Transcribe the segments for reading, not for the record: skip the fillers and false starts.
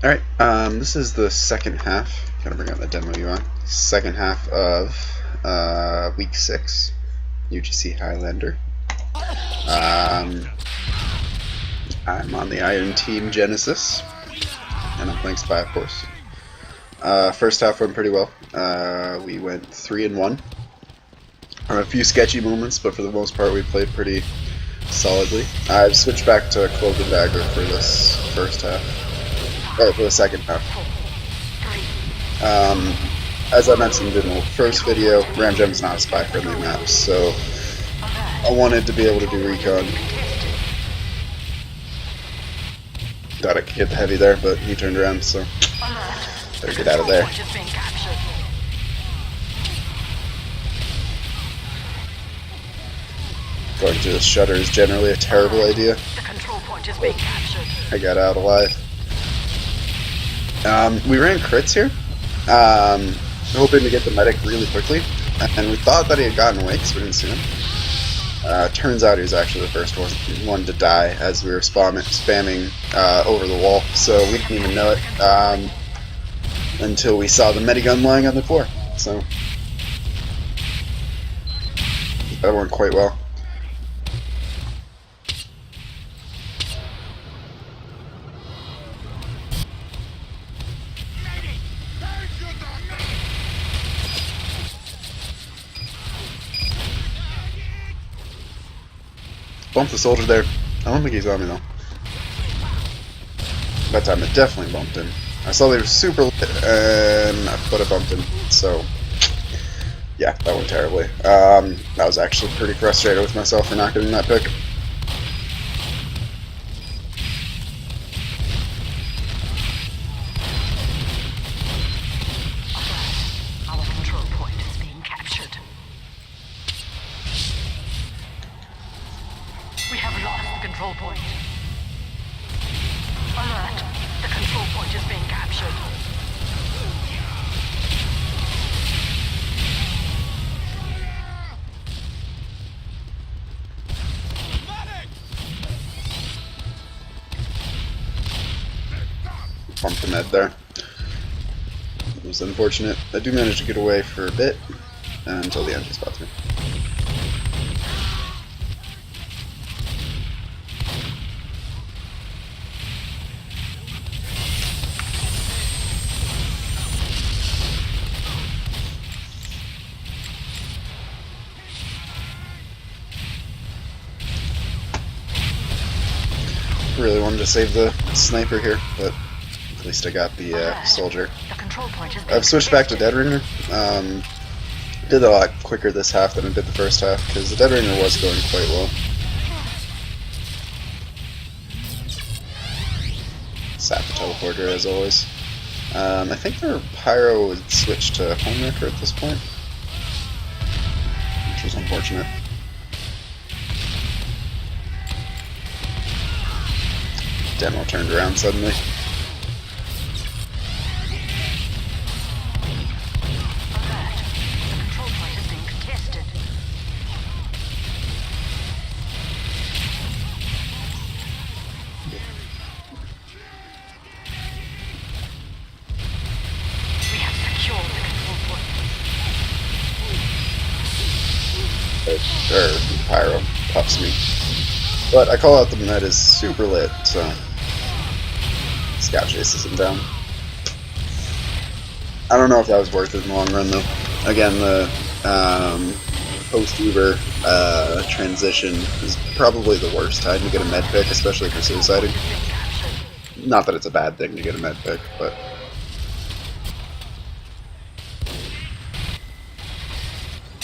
Alright, this is the second half. Gotta bring up the demo UI. Second half of week 6, UGC Highlander. I'm on the Iron Team Genesis, and I'm playing Spy, of course. First half went pretty well. We went 3-1. A few sketchy moments, but for the most part we played pretty solidly. I've switched back to Cloak and Dagger for this first half. For the second half. As I mentioned in the first video, Ramjam is not a spy-friendly map, so I wanted to be able to do recon. Thought I could get the heavy there, but he turned around, so better get out of there. Going to the shutter is generally a terrible idea. I got out alive. We ran crits here, hoping to get the medic really quickly, and we thought that he had gotten away because we didn't see him. Turns out he was actually the first one to die as we were spamming over the wall, so we didn't even know it until we saw the medigun lying on the floor. So that went quite well. Bumped the soldier there. I don't think he's on me though. That time it definitely bumped him. I saw they were super lit and I put a bumped him. So yeah, that went terribly. I was actually pretty frustrated with myself for not getting that pick. Control point. Alert! The control point is being captured. Bumped the med there. It was unfortunate. I do manage to get away for a bit until the end he spots me. Really wanted to save the sniper here, but at least I got the soldier. I've switched back to Dead Ringer. Did a lot quicker this half than I did the first half, because the Dead Ringer was going quite well. Sap the teleporter as always. I think their Pyro would switch to Homewrecker at this point, which was unfortunate. Demo turned around suddenly. Pyro pops me. But I call out the med is super lit, so Scout chases him down. I don't know if that was worth it in the long run though. Again, the post-Uber transition is probably the worst time to get a med pick, especially for suiciding. Not that it's a bad thing to get a med pick, but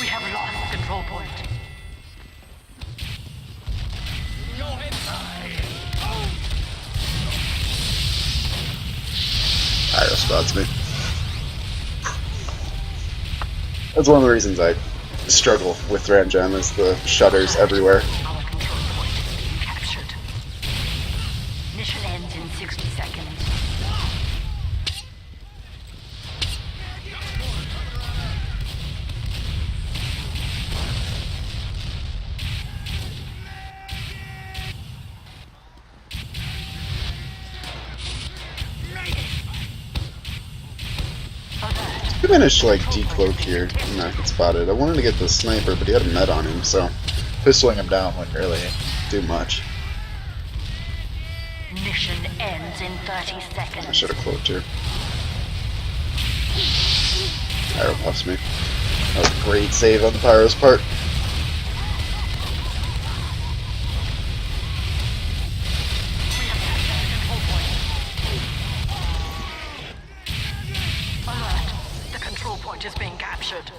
we have lost control point. Pyro spots me. That's one of the reasons I struggle with Ramjam, is the shutters everywhere. Our control point is being captured. Mission ends in 60 seconds. He managed to like decloak here and not get spotted. I wanted to get the sniper, but he had a med on him, so Pistoling him down wouldn't really do much. Mission ends in 30 seconds. I should have cloaked her. Pyro puffs me. That was a great save on the Pyro's part. Alert. The control point is being captured.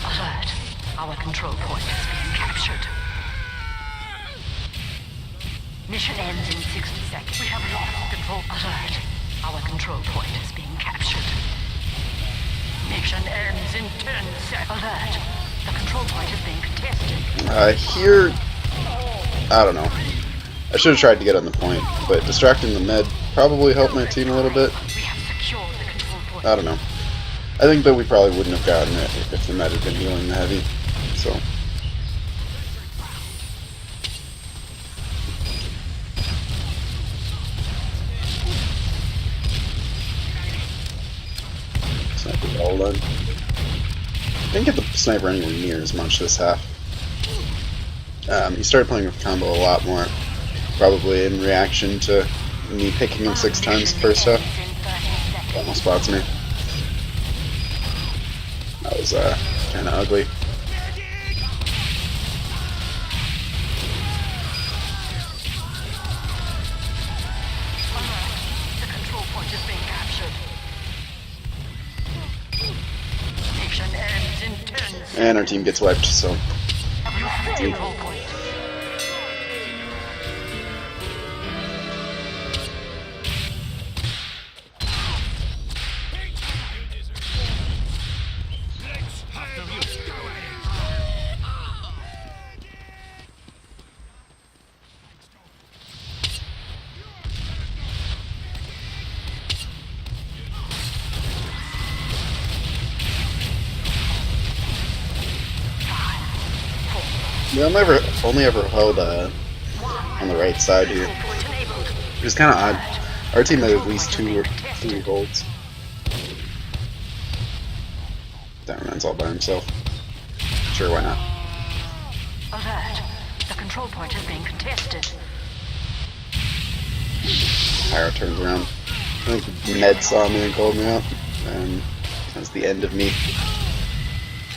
Alert. Our control point is being captured. Mission ends in 60 seconds. We have lost control. Alert. Our control point is being captured. Mission ends in 10 seconds. Alert. The control point is being contested. Here, I don't know. I should have tried to get on the point, but distracting the med probably helped my team a little bit. We have secured the control point. I don't know. I think that we probably wouldn't have gotten it if the med had been healing the heavy. So. Sniper all done. Didn't get the sniper anywhere near as much this half. He started playing with combo a lot more, probably in reaction to me picking him 6 times the first half. Almost spots me. That was kind of ugly. The control point is being captured. Mission ends in 10 seconds. And our team gets wiped, so Control point. yeah, I'm only ever held on the right side here. Point enabled. It was kind of odd. Our team had at least 2 or 3 golds. That man's all by himself. Sure, why not? Alert. The control point is being contested. Pyro turns around. I think Ned saw me and called me out, and that's the end of me.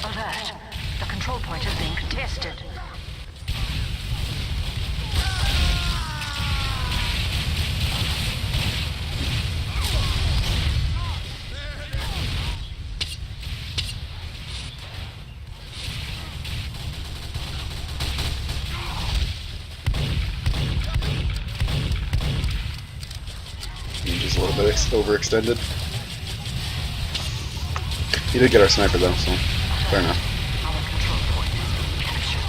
Alert. The control point is being contested. Just a little bit overextended. He did get our sniper though, so fair enough. Our control point is being captured.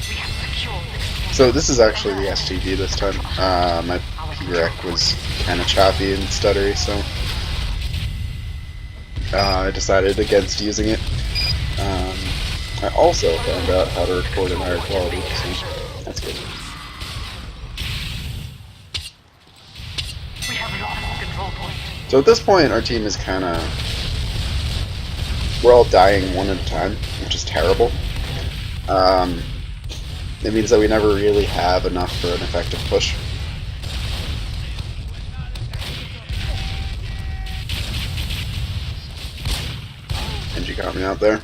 We have secured the control. So this is actually the STV this time. My PREC was kind of choppy and stuttery, so I decided against using it. I also found out how to record in higher quality, so that's good. We have lost control point. So at this point, our team is kind of... We're all dying one at a time, which is terrible. It means that we never really have enough for an effective push. And you got me out there.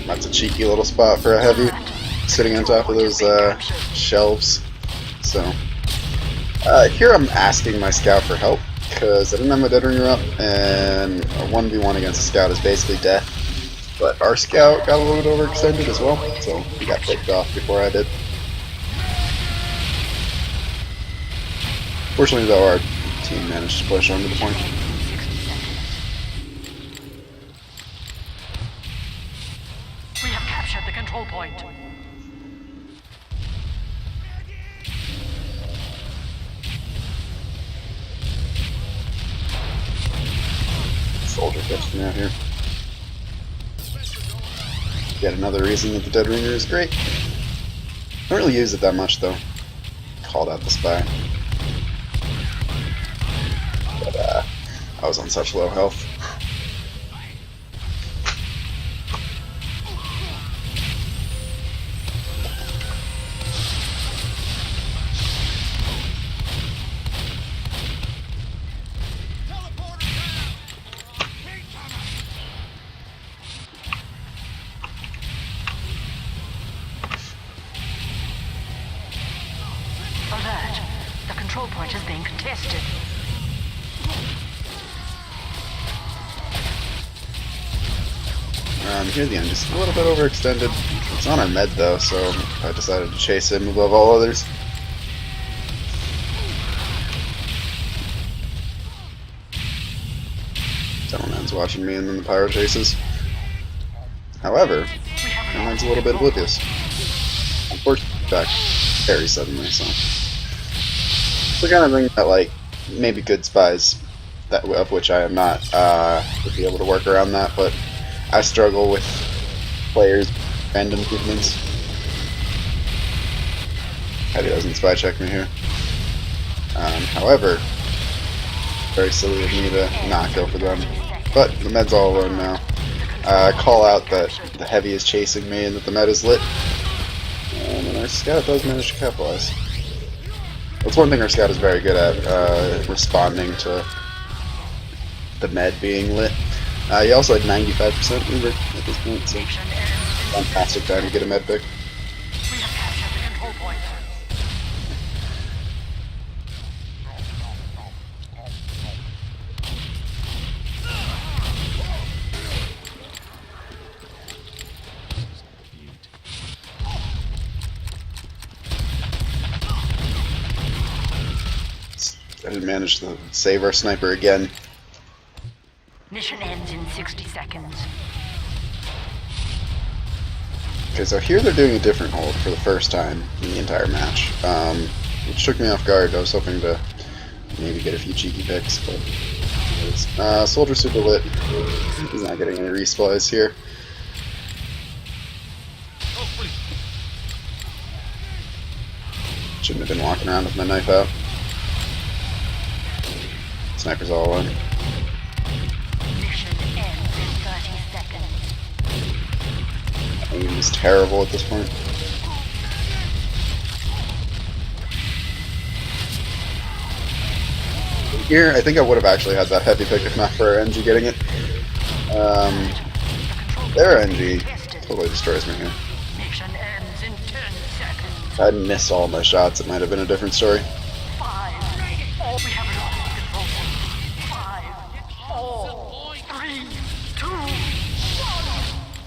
That's a cheeky little spot for a heavy, sitting on top of those shelves. So, Here I'm asking my scout for help, because I didn't have my dead ringer up, and a 1v1 against a scout is basically death. But our scout got a little bit overextended as well, so he got picked off before I did. Fortunately though, our team managed to push onto the point. We have captured the control point. Soldier catches me out here. Yet another reason that the dead ringer is great. Don't really use it that much though. Called out the spy. But I was on such low health. Alert! The control point is being contested. Here the end, just a little bit overextended. It's on our med though, so I decided to chase him above all others. Gentleman's watching me and then the pyro chases. However, Gentleman's a little bit oblivious. Unfortunately, back very suddenly, so. It's the kind of thing that, like, maybe good spies, that of which I am not, would be able to work around that, but I struggle with players' random movements. Heavy doesn't spy check me here. However, very silly of me to not go for them. But the med's all alone now. Call out that the heavy is chasing me and that the med is lit. And our scout does manage to capitalize. That's one thing our scout is very good at, responding to the med being lit. He also had 95% Uber at this point, so fantastic time to get a med pick. We have captured the control point. I didn't manage to save our sniper again. Mission ends in 60 seconds. Okay, so here they're doing a different hold for the first time in the entire match, which took me off guard. I was hoping to maybe get a few cheeky picks, but Soldier super lit. He's not getting any resupplies here. Shouldn't have been walking around with my knife out. Sniper's all alone. Mission ends in 30 seconds. Aim is terrible at this point. Here, I think I would have actually had that heavy pick if not for our NG getting it. Their NG totally destroys me here. Mission ends in 10 seconds. If I hadn't missed all my shots, it might have been a different story. 5. We have lost control. 5, 4, 3, 2,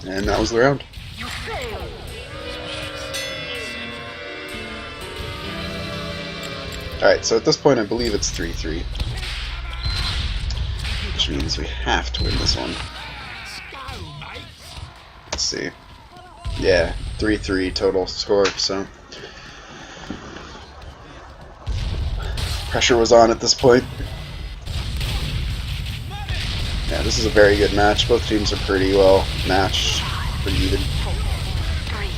1. And that was the round. You failed. Alright, so at this point I believe it's 3-3. Which means we have to win this one. Let's see. Yeah, 3-3 total score, so pressure was on at this point. Yeah, this is a very good match. Both teams are pretty well matched, pretty even. 4, 3,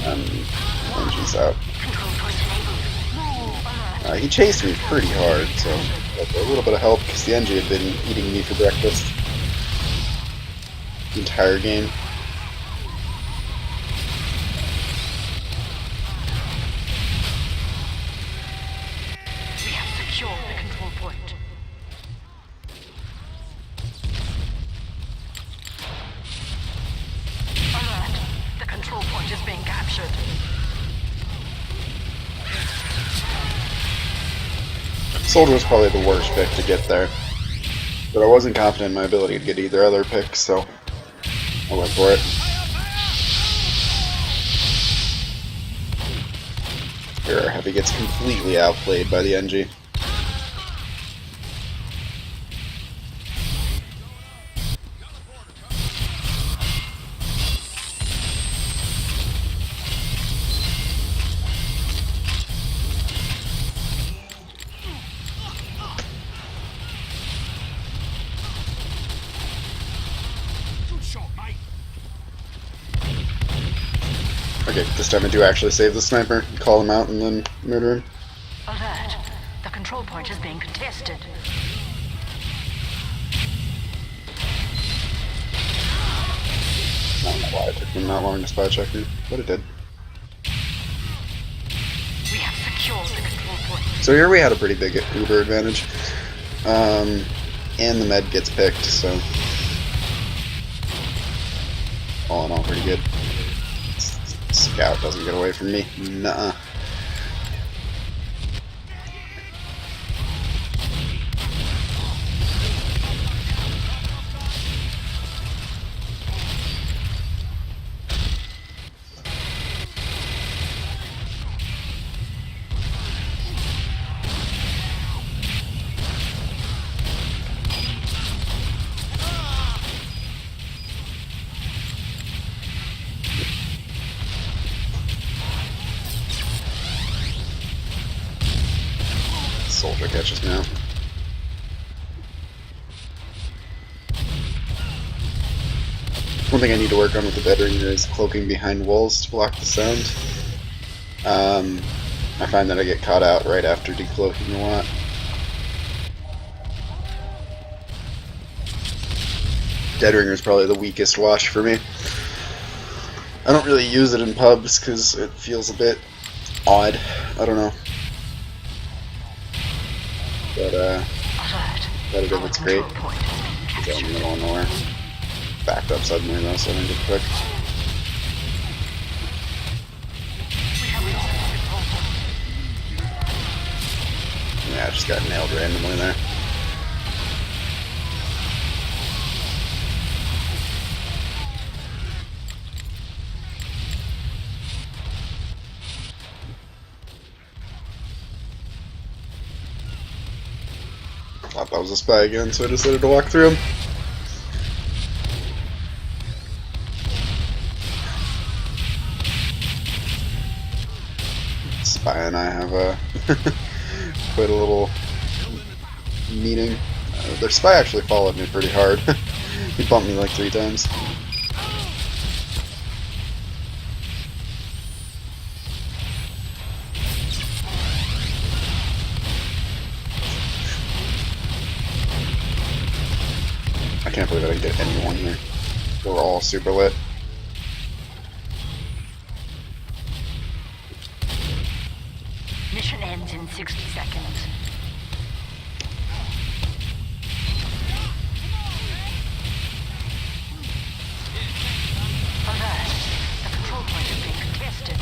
2, Engines out. control point enabled. Move alert. He chased me pretty hard, so got a little bit of help because the NG had been eating me for breakfast the entire game. We have secured the control point. Alert. The control point is being captured. Soldier was probably the worst pick to get there. But I wasn't confident in my ability to get either other pick, so I went for it. Here, our heavy gets completely outplayed by the NG. Okay, this time I do actually save the sniper, call him out, and then murder him. Alert. The control point is being contested. I don't know why it took him that long to spy check me, but it did. We have secured the control point. So here we had a pretty big Uber advantage. And the med gets picked, so all in all pretty good. Scout doesn't get away from me. Nuh-uh. Soldier catches me out. One thing I need to work on with the bedroom is cloaking behind walls to block the sound. I find that I get caught out right after decloaking a lot. Dead Ringer is probably the weakest wash for me. I don't really use it in pubs because it feels a bit odd. I don't know. But competitive, it's great. It's out in the middle of nowhere. Backed up suddenly though, so I didn't get quick. Yeah, I just got nailed randomly there. Thought that was a spy again, so I decided to walk through him. Spy and I have quite a little meeting. Their spy actually followed me pretty hard. He bumped me like 3 times. I can't believe I didn't get anyone here. They were all super lit. Mission ends in 60 seconds. Alert. The control point is being contested.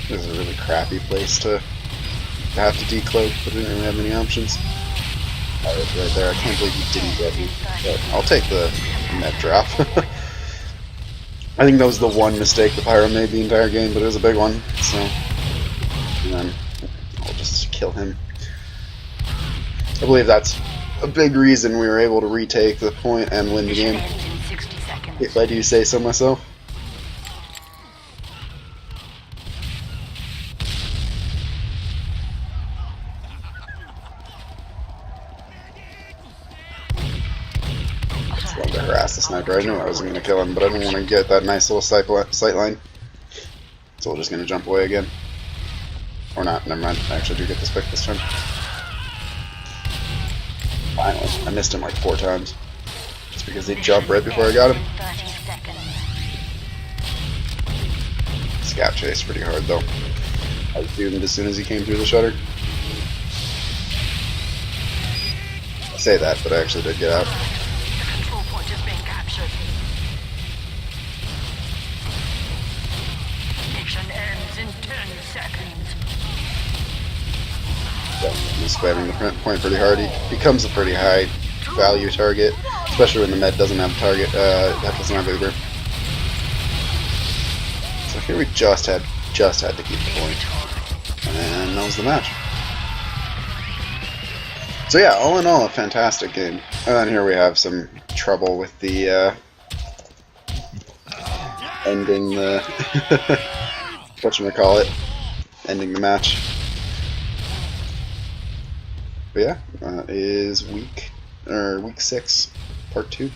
This is a really crappy place to have to decloak, but I didn't really have many options. That was right there. I can't believe you didn't get me. But I'll take the net drop. I think that was the one mistake the Pyro made the entire game, but it was a big one. So, and then I'll just kill him. I believe that's a big reason we were able to retake the point and win the Mission game, ends in 60 seconds. if I do say so myself. I wanted to harass the sniper. I knew I wasn't going to kill him, but I didn't want to get that nice little sight line. So we're just going to jump away again. Or not, never mind. I actually do get this pick this time. Finally. I missed him like 4 times. Just because he jumped right before I got him. 30 seconds. Scout chased pretty hard though. I was doomed as soon as he came through the shutter. I say that, but I actually did get out. The control point is He's spamming the point pretty hard. He becomes a pretty high value target, especially when the med doesn't have a target. That doesn't have Uber. So here we just had to keep the point, and that was the match. So yeah, all in all, a fantastic game. And then here we have some trouble with the ending the ending the match. But yeah, is week 6, part 2.